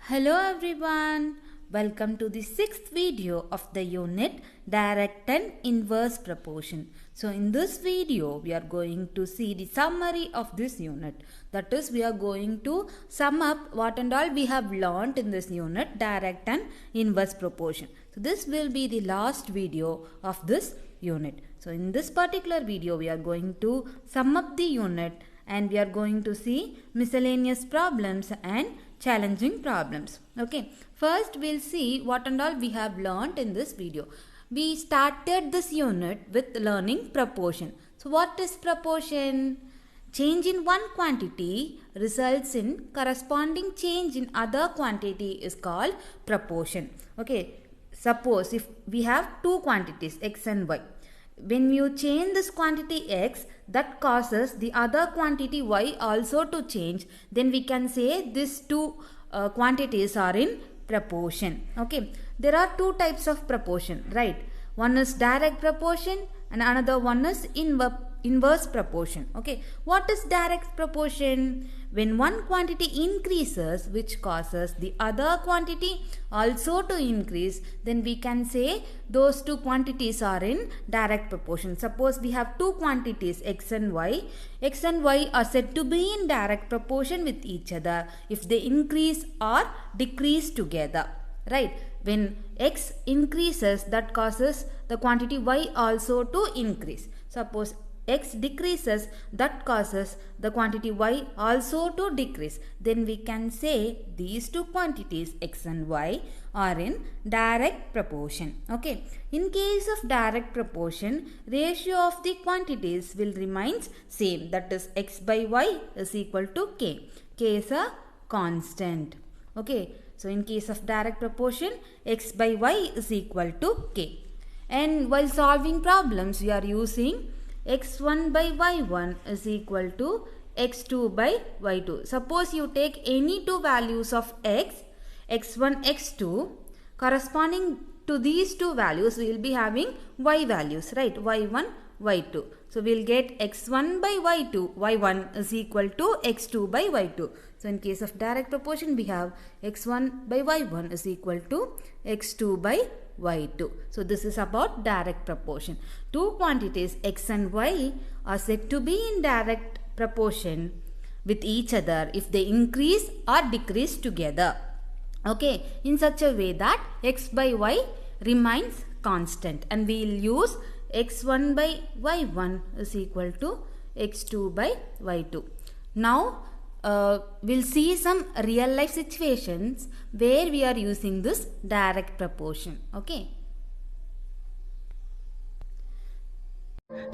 Hello everyone, welcome to the sixth video of the unit Direct and Inverse Proportion. So in this video we are going to see the summary of this unit. That is, we are going to sum up what and all we have learned in this unit Direct and Inverse Proportion. So this will be the last video of this unit. So in this particular video we are going to sum up the unit and we are going to see miscellaneous problems and challenging problems. Okay, first we'll see what and all we have learned in this video. We started this unit with learning proportion. So what is proportion? Change in one quantity results in corresponding change in other quantity is called proportion. Okay, suppose if we have two quantities x and y. When you change this quantity x, that causes the other quantity y also to change, then we can say these two quantities are in proportion. Okay, there are two types of proportion, right? One is direct proportion and another one is inverse proportion. Okay, what is direct proportion? When one quantity increases, which causes the other quantity also to increase, then we can say those two quantities are in direct proportion. Suppose we have two quantities x and y. X and y are said to be in direct proportion with each other if they increase or decrease together, right? When x increases, that causes the quantity y also to increase. Suppose x decreases, that causes the quantity y also to decrease. Then we can say these two quantities x and y are in direct proportion. Okay, in case of direct proportion, ratio of the quantities will remain same, that is x by y is equal to k. K is a constant. Okay, so in case of direct proportion, x by y is equal to k. And while solving problems, we are using x1 by y1 is equal to x2 by y2. Suppose you take any two values of x, x1, x2, corresponding to these two values, we will be having y values, right? y1, y2. So we will get x1 by y2, y1 is equal to x2 by y2. So in case of direct proportion, we have x1 by y1 is equal to x2 by y2. So this is about direct proportion. Two quantities x and y are said to be in direct proportion with each other if they increase or decrease together. Okay, in such a way that x by y remains constant, and we will use x1 by y1 is equal to x2 by y2. Now we'll see some real life situations where we are using this direct proportion. Okay.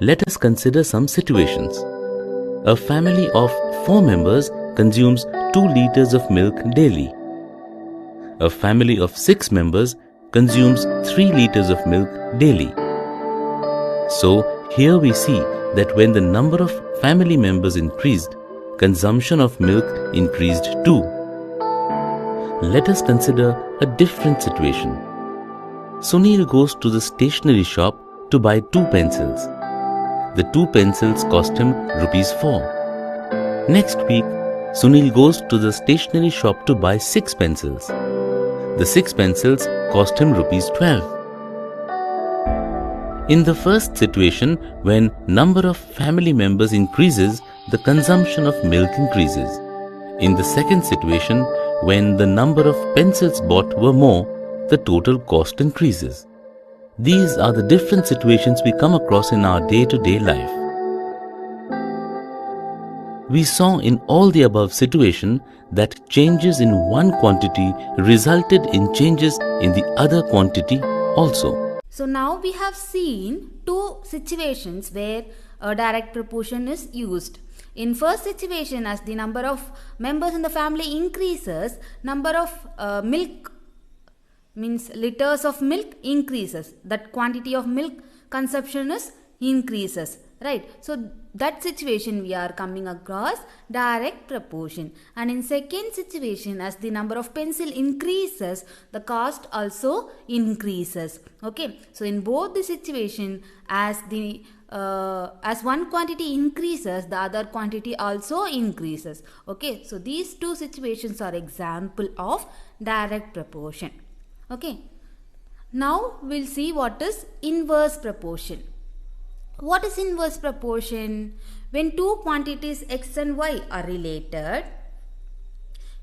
Let us consider some situations. A family of 4 members consumes 2 liters of milk daily. A family of 6 members consumes 3 liters of milk daily. So here we see that when the number of family members increased, consumption of milk increased too. Let us consider a different situation. Sunil goes to the stationery shop to buy 2 pencils. The 2 pencils cost him rupees 4. Next week, Sunil goes to the stationery shop to buy 6 pencils. The 6 pencils cost him rupees 12. In the first situation, when number of family members increases, the consumption of milk increases. In the second situation, when the number of pencils bought were more, the total cost increases. These are the different situations we come across in our day-to-day life. We saw in all the above situation that changes in one quantity resulted in changes in the other quantity also. So now we have seen two situations where a direct proportion is used. In first situation, as the number of members in the family increases, number of milk means liters of milk increases. That quantity of milk consumption is increases, right? So that situation we are coming across direct proportion. And in second situation, as the number of pencil increases, the cost also increases. Okay, so in both the situation, as the as one quantity increases, the other quantity also increases. Okay, so these two situations are example of direct proportion. Okay, now we'll see what is inverse proportion. What is inverse proportion? When two quantities x and y are related,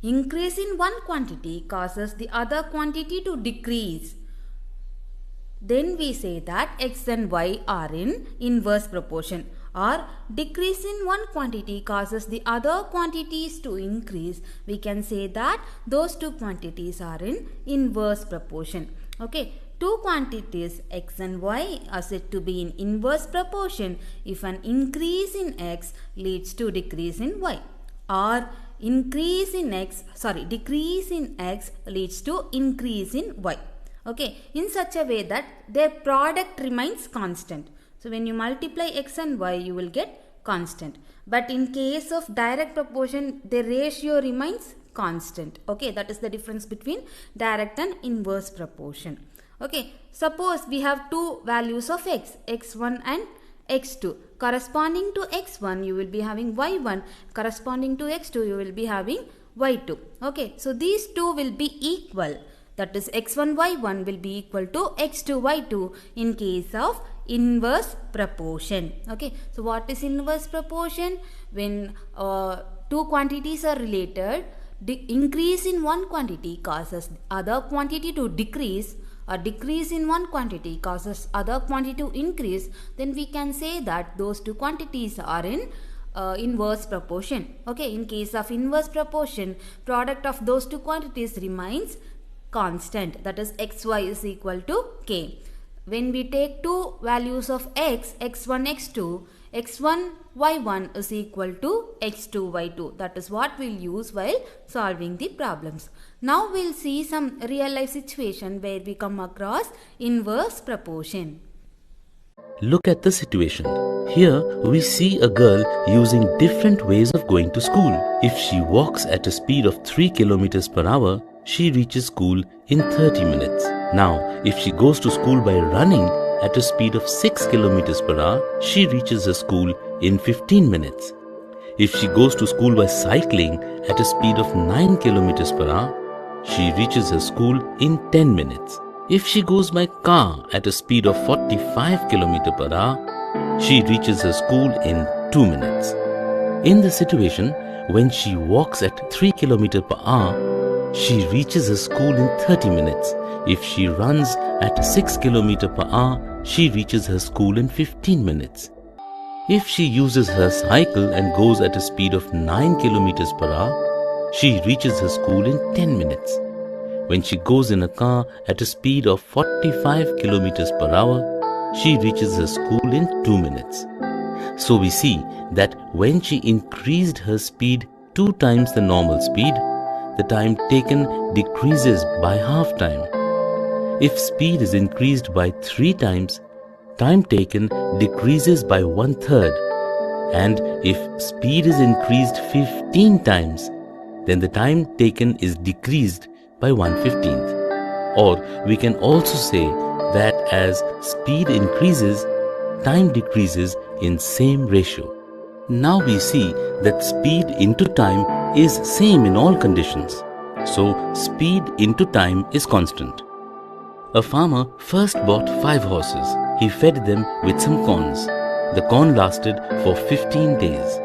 increase in one quantity causes the other quantity to decrease. Then we say that x and y are in inverse proportion, or decrease in one quantity causes the other quantities to increase. We can say that those two quantities are in inverse proportion. Okay, two quantities x and y are said to be in inverse proportion if an increase in x leads to decrease in y, or decrease in x leads to increase in y. Okay, in such a way that their product remains constant. So when you multiply x and y, you will get constant. But in case of direct proportion, the ratio remains constant. Okay, that is the difference between direct and inverse proportion. Okay, suppose we have two values of x, x1 and x2. Corresponding to x1, you will be having y1. Corresponding to x2, you will be having y2. Okay, so these two will be equal. That is x1 y1 will be equal to x2 y2 in case of inverse proportion. Okay, so what is inverse proportion? When two quantities are related, the increase in one quantity causes other quantity to decrease, or decrease in one quantity causes other quantity to increase, then we can say that those two quantities are in inverse proportion. Okay, in case of inverse proportion, product of those two quantities remains constant, that is xy is equal to k. When we take two values of x, x1 x2, x1 y1 is equal to x2 y2. That is what we'll use while solving the problems. Now we'll see some real life situation where we come across inverse proportion. Look at the situation. Here we see a girl using different ways of going to school. If she walks at a speed of 3 km per hour, she reaches school in 30 minutes. Now, if she goes to school by running at a speed of 6 km per hour, she reaches her school in 15 minutes. If she goes to school by cycling at a speed of 9 km per hour, she reaches her school in 10 minutes. If she goes by car at a speed of 45 km per hour, she reaches her school in 2 minutes. In the situation, when she walks at 3 km per hour, she reaches her school in 30 minutes. If she runs at 6 km per hour, she reaches her school in 15 minutes. If she uses her cycle and goes at a speed of 9 km per hour, she reaches her school in 10 minutes. When she goes in a car at a speed of 45 km per hour, she reaches her school in 2 minutes. So we see that when she increased her speed 2 times the normal speed, the time taken decreases by half time. If speed is increased by 3 times, time taken decreases by 1/3. And if speed is increased 15 times, then the time taken is decreased by 1/15. Or we can also say that as speed increases, time decreases in same ratio. Now we see that speed into time is same in all conditions. So speed into time is constant. A farmer first bought 5 horses. He fed them with some corns. The corn lasted for 15 days.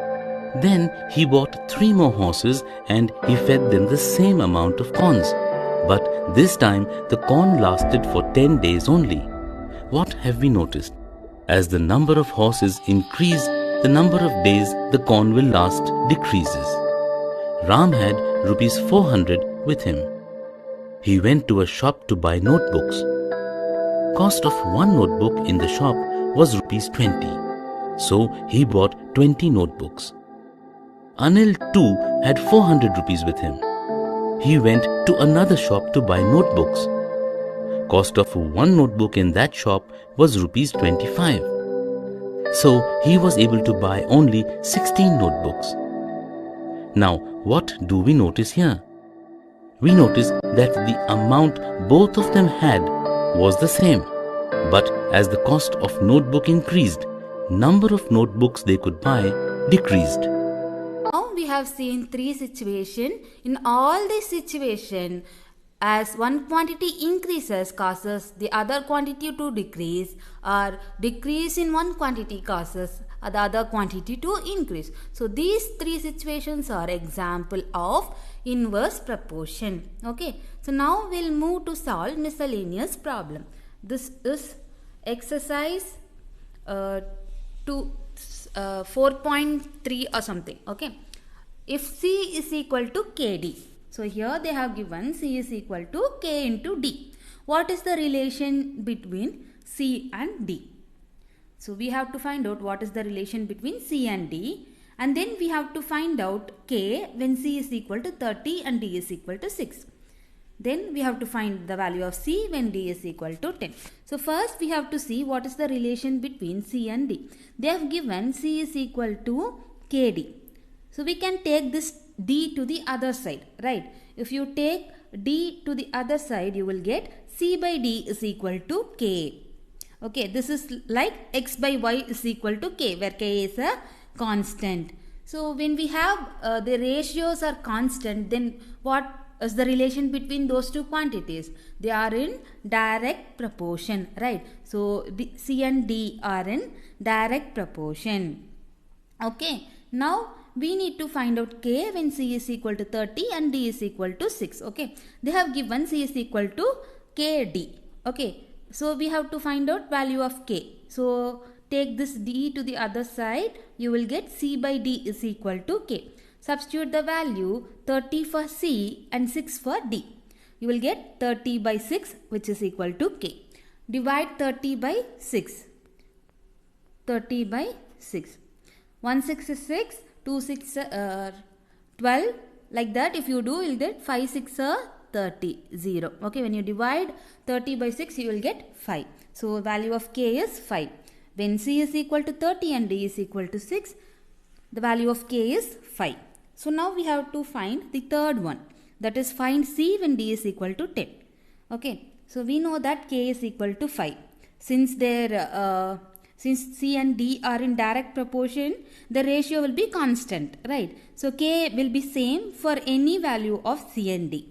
Then he bought 3 more horses and he fed them the same amount of corns. But this time the corn lasted for 10 days only. What have we noticed? As the number of horses increase, the number of days the corn will last decreases. Ram had rupees 400 with him. He went to a shop to buy notebooks. Cost of one notebook in the shop was rupees 20. So he bought 20 notebooks. Anil too had 400 rupees with him. He went to another shop to buy notebooks. Cost of one notebook in that shop was rupees 25. So he was able to buy only 16 notebooks. Now what do we notice here? We notice that the amount both of them had was the same. But as the cost of notebook increased, number of notebooks they could buy decreased. Now we have seen three situations. In all these situations, as one quantity increases causes the other quantity to decrease, or decrease in one quantity causes the other quantity to increase. So these three situations are example of inverse proportion. Okay. So now we'll move to solve miscellaneous problem. This is exercise 4.3 or something. Okay. If C is equal to KD. So here they have given C is equal to K into D. What is the relation between C and D? So we have to find out what is the relation between C and D, and then we have to find out K when C is equal to 30 and D is equal to 6. Then we have to find the value of C when D is equal to 10. So first we have to see what is the relation between C and D. They have given C is equal to KD. So we can take this D to the other side, right? If you take D to the other side, you will get C by D is equal to K. Okay, this is like X by Y is equal to K, where K is a constant. So when we have the ratios are constant, then what is the relation between those two quantities? They are in direct proportion, right? So C and D are in direct proportion. Okay, now we need to find out K when C is equal to 30 and D is equal to 6. Okay, they have given C is equal to KD. Okay, so we have to find out value of K. So take this D to the other side, you will get C by D is equal to K. Substitute the value 30 for C and 6 for D. You will get 30 by 6, which is equal to K. Divide 30 by 6. 30 by 6. 1 6 is 6. 2 6 12, like that. If you do, you will get 5 6 30, 0. Okay, when you divide 30 by 6, you will get 5. So value of K is 5. When C is equal to 30 and D is equal to 6, the value of K is 5. So now we have to find the third one, that is find C when D is equal to 10. Okay, so we know that K is equal to 5. Since C and D are in direct proportion, the ratio will be constant, right? So K will be same for any value of C and D.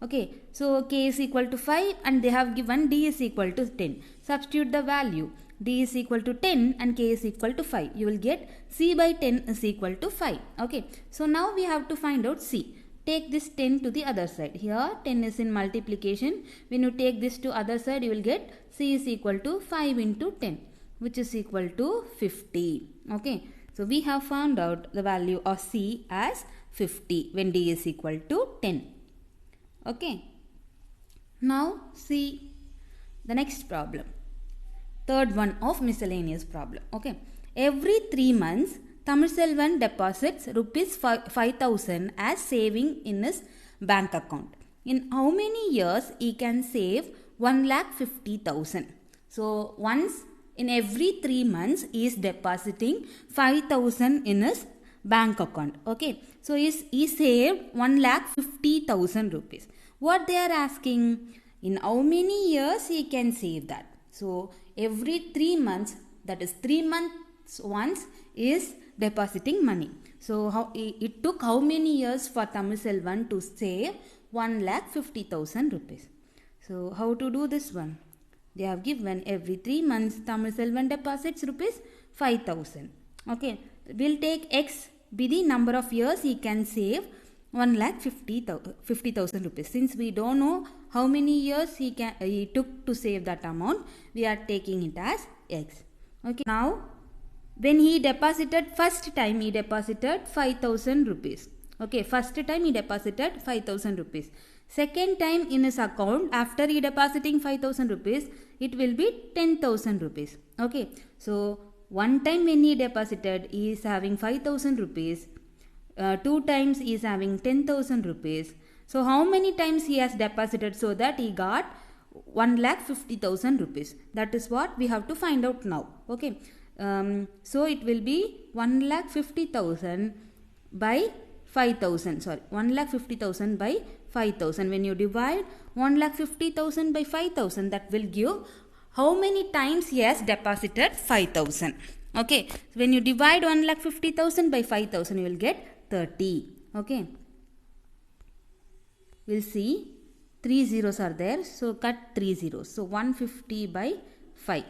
Okay, so K is equal to 5 and they have given D is equal to 10. Substitute the value. D is equal to 10 and K is equal to 5. You will get C by 10 is equal to 5. Okay, so now we have to find out C. Take this 10 to the other side. Here 10 is in multiplication. When you take this to other side, you will get C is equal to 5 into 10. Which is equal to 50. Okay, so we have found out the value of C as 50 when D is equal to 10. Okay, now see the next problem. Third one of miscellaneous problem. Okay, every 3 months Thamizselvan deposits rupees 5,000 as saving in his bank account. In how many years he can save 1,50,000? So once in every 3 months he is depositing 5,000 in his bank account. Okay, so he saved 1,50,000 rupees. What they are asking, in how many years he can save that? So every 3 months, that is 3 months once, is depositing money. So it took how many years for Thamizselvan to save 1,50,000 rupees? So how to do this one? They have given every 3 months Thamizselvan deposits rupees 5,000. Okay, we'll take X be the number of years he can save 1,50,000 rupees. Since we don't know how many years he took to save that amount, we are taking it as X. Okay, now when he deposited first time, he deposited 5,000 rupees. Okay, first time he deposited 5,000 rupees. Second time in his account, after he depositing 5,000 rupees, it will be 10,000 rupees. Okay, so one time when he deposited, he is having 5,000 rupees. 2 times he is having 10,000 rupees. So how many times he has deposited so that he got 1,50,000 rupees? That is what we have to find out now. Okay, so it will be 1,50,000 by 5,000. Sorry, 1,50,000 by 5,000. When you divide 1,50,000 by 5,000, that will give how many times he has deposited 5,000. Okay, when you divide 1,50,000 by 5,000, you will get 30. Okay, we'll see 3 zeros are there, so cut 3 zeros. So 150 by 5.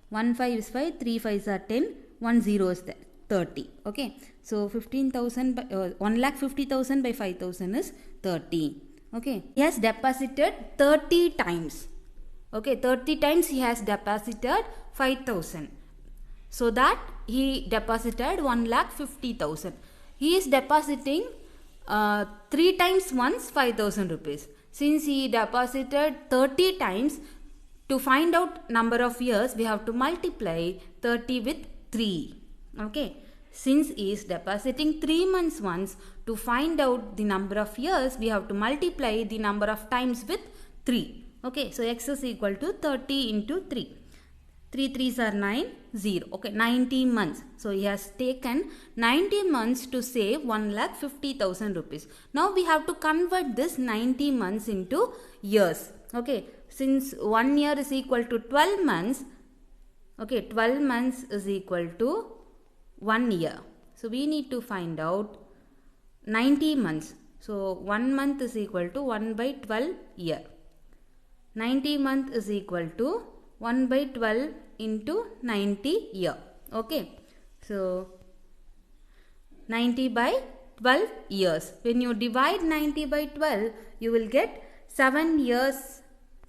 1 5 is 5, 3 5s are 10, 1 0 is there, 30. Okay, so 15,000 by 1,50,000 by 5,000 is 30. Okay, he has deposited 30 times. Okay, 30 times he has deposited 5,000. So that he deposited 1,50,000. He is depositing 3 times once 5,000 rupees. Since he deposited 30 times, to find out number of years, we have to multiply 30 with 3. Okay. Since he is depositing 3 months once, to find out the number of years, we have to multiply the number of times with 3. Okay. So x is equal to 30 into 3. 3 3s are 9, 0. Okay, 90 months. So he has taken 90 months to save 1,50,000 rupees. Now we have to convert this 90 months into years. Okay, since 1 year is equal to 12 months, okay, 12 months is equal to 1 year. So we need to find out 90 months. So 1 month is equal to 1 by 12 year. 90 month is equal to 1 by 12 into 90 year. Okay. So 90 by 12 years. When you divide 90 by 12, you will get 7 years,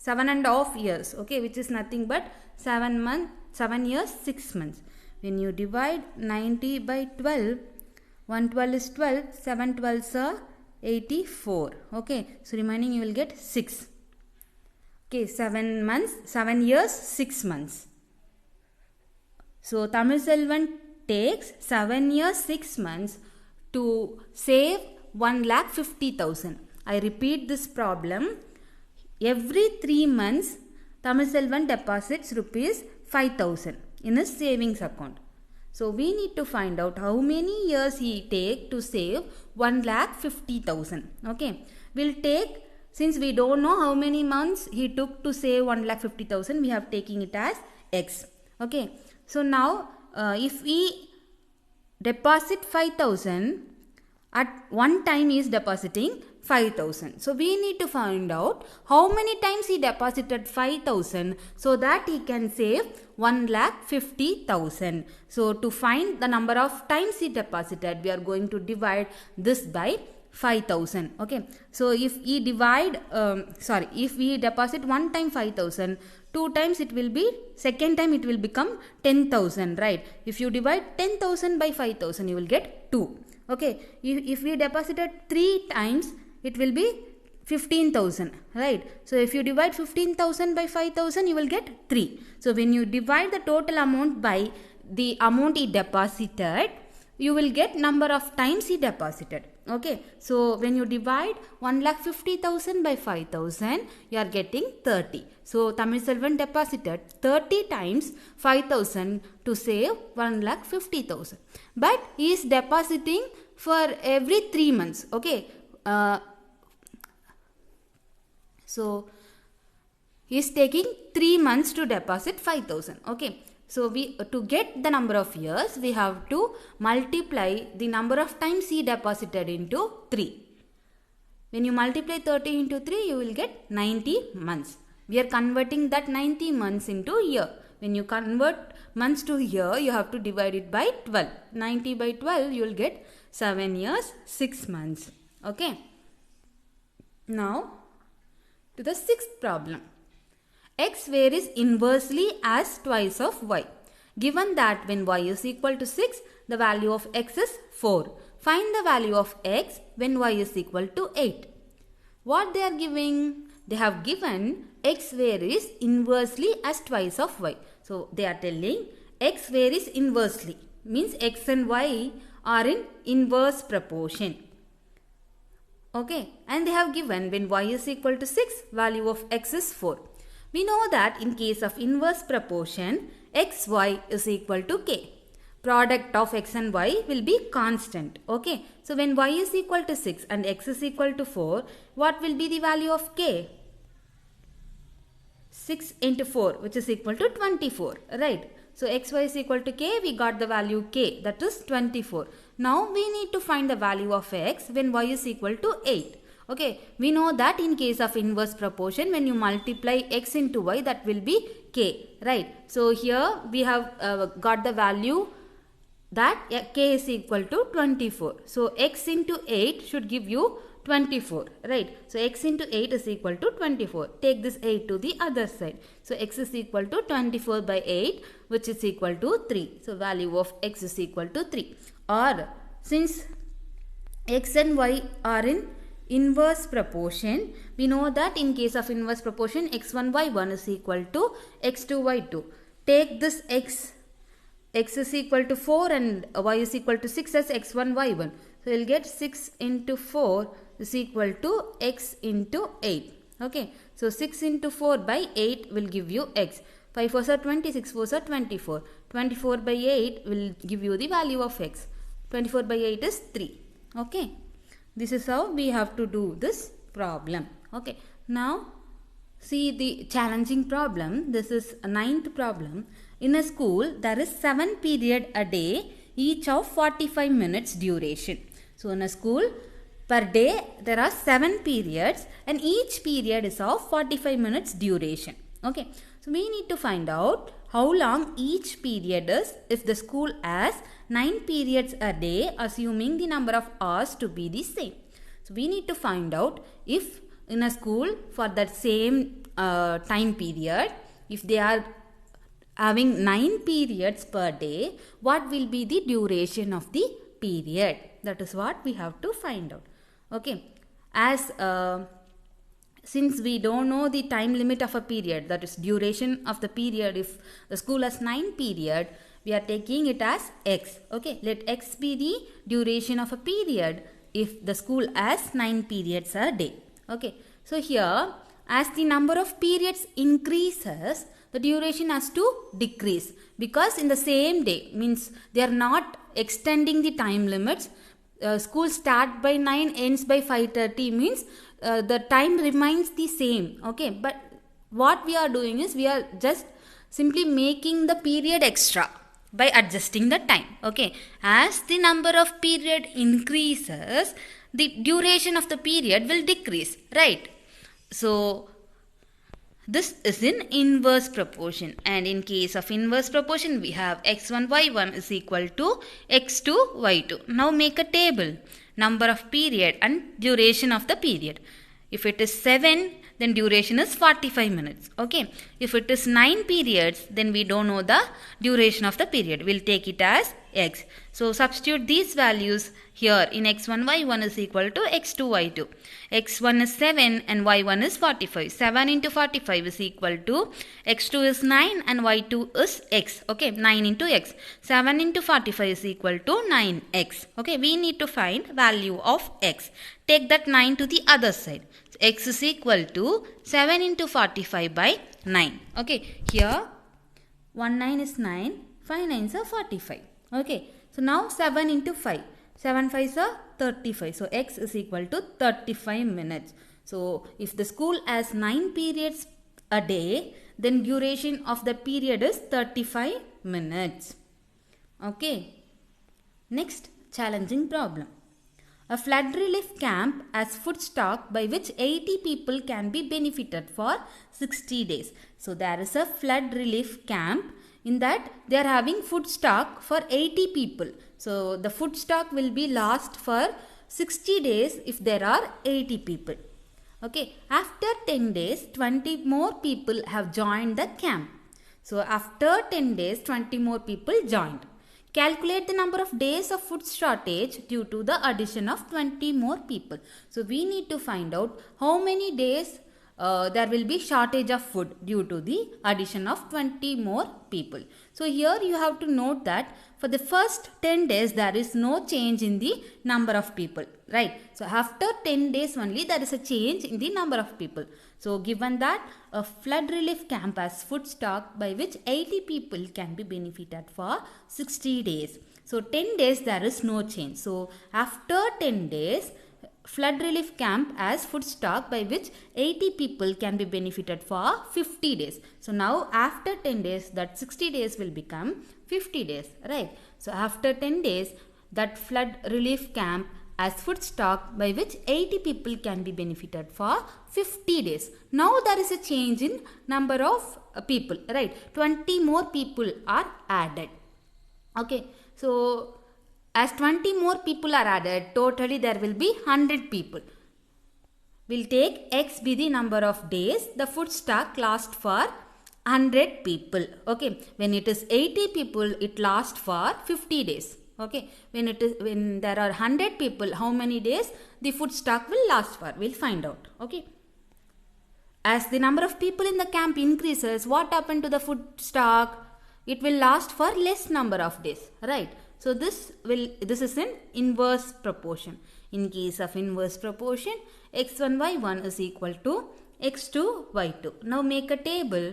7.5 years. Okay, which is nothing but 7 years, 6 months. When you divide 90 by 12, 1 12 is 12, 7 12s are 84. Okay, so remaining you will get 6. Okay, 7 months, 7 years, 6 months. So Thamizselvan takes 7 years, 6 months to save 1,50,000. I repeat this problem. Every 3 months, Thamizselvan deposits rupees 5,000 in his savings account. So we need to find out how many years he take to save 1,50,000. Okay, we'll take. Since we don't know how many months he took to save 1,50,000, we have taken it as x. Okay. So now, if we deposit 5,000, at one time he is depositing 5,000. So we need to find out how many times he deposited 5,000 so that he can save 1,50,000. So to find the number of times he deposited, we are going to divide this by 5,000. Okay, so if we divide if we deposit one time 5,000, 2 times it will be, second time it will become 10,000, right? If you divide 10,000 by 5,000, you will get 2. Okay, if we deposited 3 times, it will be 15,000, right? So if you divide 15,000 by 5,000, you will get 3. So when you divide the total amount by the amount he deposited, you will get number of times he deposited. Okay, so when you divide 1,50,000 by 5,000, you are getting 30. So Thamizselvan deposited 30 times 5,000 to save 1,50,000. But he is depositing for every 3 months. Okay, so he is taking 3 months to deposit 5,000. Okay. So to get the number of years, we have to multiply the number of times he deposited into 3. When you multiply 30 into 3, you will get 90 months. We are converting that 90 months into year. When you convert months to year, you have to divide it by 12. 90 by 12, you will get 7 years, 6 months. Okay. Now, to the sixth problem. X varies inversely as twice of y. Given that when y is equal to 6, the value of x is 4. Find the value of x when y is equal to 8. What they are giving? They have given x varies inversely as twice of y. So they are telling x varies inversely. Means x and y are in inverse proportion. Okay. And they have given when y is equal to 6, value of x is 4. We know that in case of inverse proportion, xy is equal to k. Product of x and y will be constant. Okay. So when y is equal to 6 and x is equal to 4, what will be the value of k? 6 into 4, which is equal to 24. Right. So xy is equal to k, we got the value k, that is 24. Now we need to find the value of x when y is equal to 8. Okay, we know that in case of inverse proportion, when you multiply x into y, that will be k, right? So here we have got the value that k is equal to 24. So x into 8 should give you 24, right? So x into 8 is equal to 24. Take this 8 to the other side. So x is equal to 24 by 8, which is equal to 3. So value of x is equal to 3. Or since x and y are in inverse proportion, we know that in case of inverse proportion, x1 y1 is equal to x2 y2. Take this x is equal to 4 and y is equal to 6 as x1 y1. So we will get 6 into 4 is equal to x into 8. Okay, so 6 into 4 by 8 will give you x. 5 4s are 20, 6 4s are 24. 24 by 8 will give you the value of x. 24 by 8 is 3. Okay, this is how we have to do this problem. Okay, now see the challenging problem. This is a 9th problem. In a school, there is 7 periods a day, each of 45 minutes duration. So in a school, per day there are 7 periods and each period is of 45 minutes duration. Okay, so we need to find out how long each period is if the school has 9 periods a day, assuming the number of hours to be the same. So we need to find out if in a school for that same time period, if they are having 9 periods per day, what will be the duration of the period? That is what we have to find out. Okay, as since we don't know the time limit of a period, that is duration of the period, if the school has 9 period, we are taking it as x. Okay, let x be the duration of a period if the school has 9 periods a day. Okay, so here as the number of periods increases, the duration has to decrease, because in the same day, means they are not extending the time limits. School start by 9, ends by 5:30, means the time remains the same. Okay, but what we are doing is we are just simply making the period extra by adjusting the time. Okay, as the number of period increases, the duration of the period will decrease, right? So this is in inverse proportion, and in case of inverse proportion, we have x1 y1 is equal to x2 y2. Now make a table, number of period and duration of the period. If it is 7, then duration is 45 minutes. Okay, if it is 9 periods, then we don't know the duration of the period. We'll take it as x. So substitute these values here. In x1 y1 is equal to x2 y2. x1 is 7 and y1 is 45. 7 into 45 is equal to x2 is 9 and y2 is x. Okay, 9 into x. 7 into 45 is equal to 9x. Okay, we need to find value of x. Take that 9 to the other side. So x is equal to 7 into 45 by 9. Okay, here 1 9 is 9, 5 9s are 45. Okay, so now 7 into 5. 7 5s are 35. So x is equal to 35 minutes. So if the school has 9 periods a day, then duration of the period is 35 minutes. Okay. Next challenging problem. A flood relief camp has food stock by which 80 people can be benefited for 60 days. So there is a flood relief camp. In that they are having food stock for 80 people. So the food stock will be last for 60 days if there are 80 people. Okay, after 10 days, 20 more people have joined the camp. So after 10 days, 20 more people joined. Calculate the number of days of food shortage due to the addition of 20 more people. So we need to find out how many days there will be shortage of food due to the addition of 20 more people. So here you have to note that for the first 10 days there is no change in the number of people, right? So after 10 days only there is a change in the number of people. So given that a flood relief camp has food stock by which 80 people can be benefited for 60 days. So 10 days there is no change. So after 10 days flood relief camp as food stock by which 80 people can be benefited for 50 days. So now after 10 days that 60 days will become 50 days, right? So after 10 days that flood relief camp as food stock by which 80 people can be benefited for 50 days. Now there is a change in number of people, right? 20 more people are added. Okay, so as 20 more people are added, totally there will be 100 people. We'll take X be the number of days the food stock lasts for 100 people. Okay, when it is 80 people, it lasts for 50 days. Okay, when there are 100 people, how many days the food stock will last for? We'll find out. Okay. As the number of people in the camp increases, what happened to the food stock? It will last for less number of days, right? So this is in inverse proportion. In case of inverse proportion, x1 y1 is equal to x2 y2. Now make a table.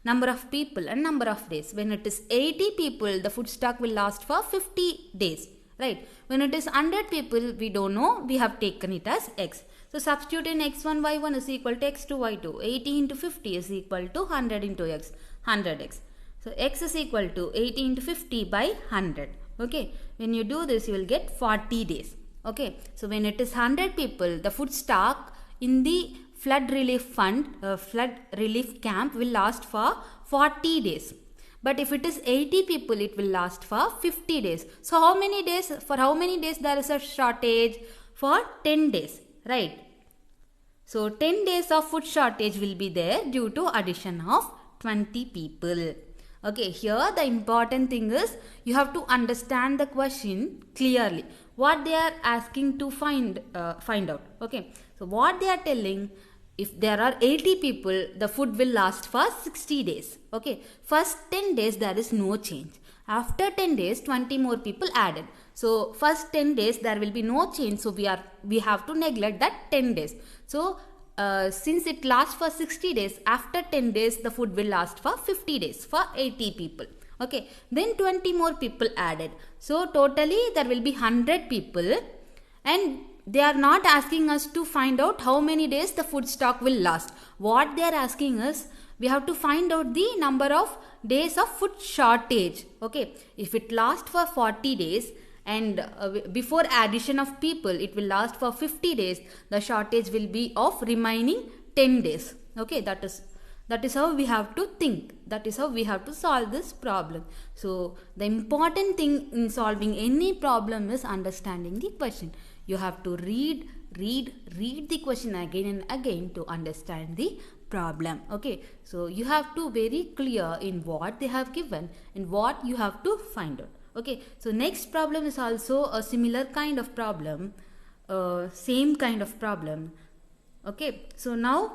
Number of people and number of days. When it is 80 people, the food stock will last for 50 days, right? When it is 100 people, we don't know, we have taken it as x. So substitute in x1 y1 is equal to x2 y2. 80 into 50 is equal to 100 into x, 100x. So x is equal to 80 into 50 by 100. Okay, when you do this, you will get 40 days. Okay, so when it is 100 people, the food stock in the flood relief fund, flood relief camp will last for 40 days. But if it is 80 people, it will last for 50 days. So how many days, for how many days there is a shortage? For 10 days, right? So 10 days of food shortage will be there due to addition of 20 people. Okay, here the important thing is you have to understand the question clearly. What they are asking to find out. Okay, so what they are telling, if there are 80 people, the food will last for 60 days. Okay, first 10 days there is no change. After 10 days, 20 more people added. So first 10 days there will be no change. So we have to neglect that 10 days. So since it lasts for 60 days, after 10 days the food will last for 50 days for 80 people. Okay, then 20 more people added. So totally there will be 100 people, and they are not asking us to find out how many days the food stock will last. What they are asking us, we have to find out the number of days of food shortage. Okay, if it lasts for 40 days and before addition of people it will last for 50 days, the shortage will be of remaining 10 days. Okay, that is how we have to think. That is how we have to solve this problem. So the important thing in solving any problem is understanding the question. You have to read the question again and again to understand the problem. Okay, so you have to very clear in what they have given and what you have to find out. Okay, so next problem is also a similar kind of problem, same kind of problem. Okay, so now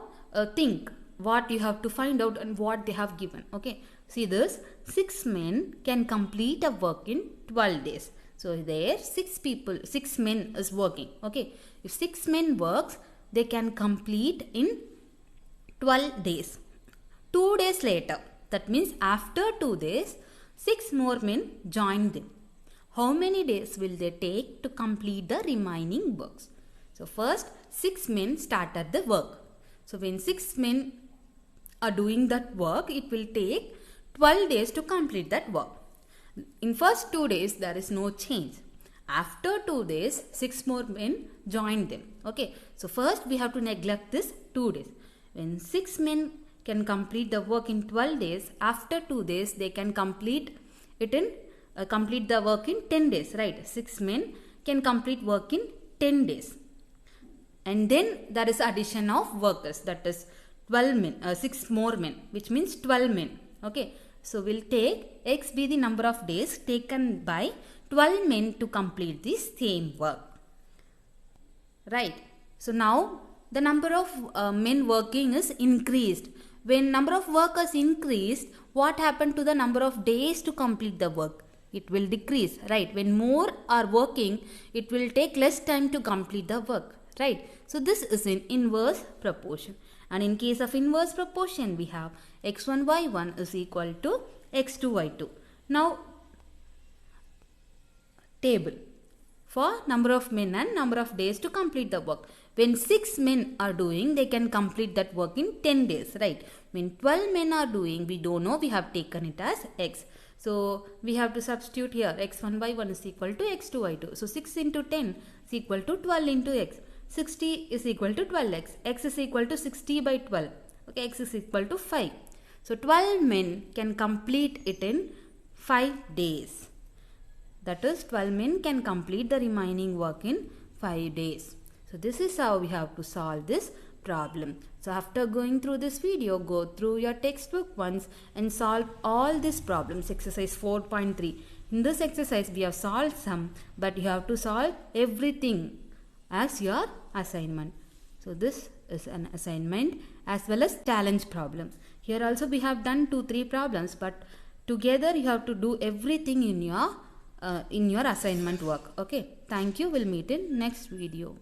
think what you have to find out and what they have given. Okay, see this, 6 men can complete a work in 12 days. So there 6 men is working. Okay, if 6 men works, they can complete in 12 days. 2 days later, that means after 2 days, 6 more men join them. How many days will they take to complete the remaining works? So first 6 men started the work. So when 6 men are doing that work, it will take 12 days to complete that work. In first 2 days, there is no change. After 2 days, 6 more men join them. Okay, so first we have to neglect this 2 days. When 6 men can complete the work in 12 days, after 2 days they can complete the work in 10 days, right? 6 men can complete work in 10 days. And then there is addition of workers, that is 12 men, 6 more men, which means 12 men. Okay, so we'll take X be the number of days taken by 12 men to complete the same work. Right. So now the number of men working is increased. When number of workers increased, what happened to the number of days to complete the work? It will decrease, right? When more are working, it will take less time to complete the work, right? So this is in inverse proportion. And in case of inverse proportion, we have x1 y1 is equal to x2 y2. Now, table. for number of men and number of days to complete the work. When 6 men are doing, they can complete that work in 10 days, right? When 12 men are doing, we don't know, we have taken it as x. So we have to substitute here, x1 by 1 is equal to x2 by 2. So 6 into 10 is equal to 12 into x. 60 is equal to 12x. X is equal to 60 by 12. Okay, x is equal to 5. So 12 men can complete it in 5 days. That is, 12 men can complete the remaining work in 5 days. So this is how we have to solve this problem. So after going through this video, go through your textbook once and solve all these problems. Exercise 4.3. In this exercise, we have solved some, but you have to solve everything as your assignment. So this is an assignment as well as challenge problems. Here also we have done 2-3 problems, but together you have to do everything in your assignment work. Okay, thank you. We'll meet in next video.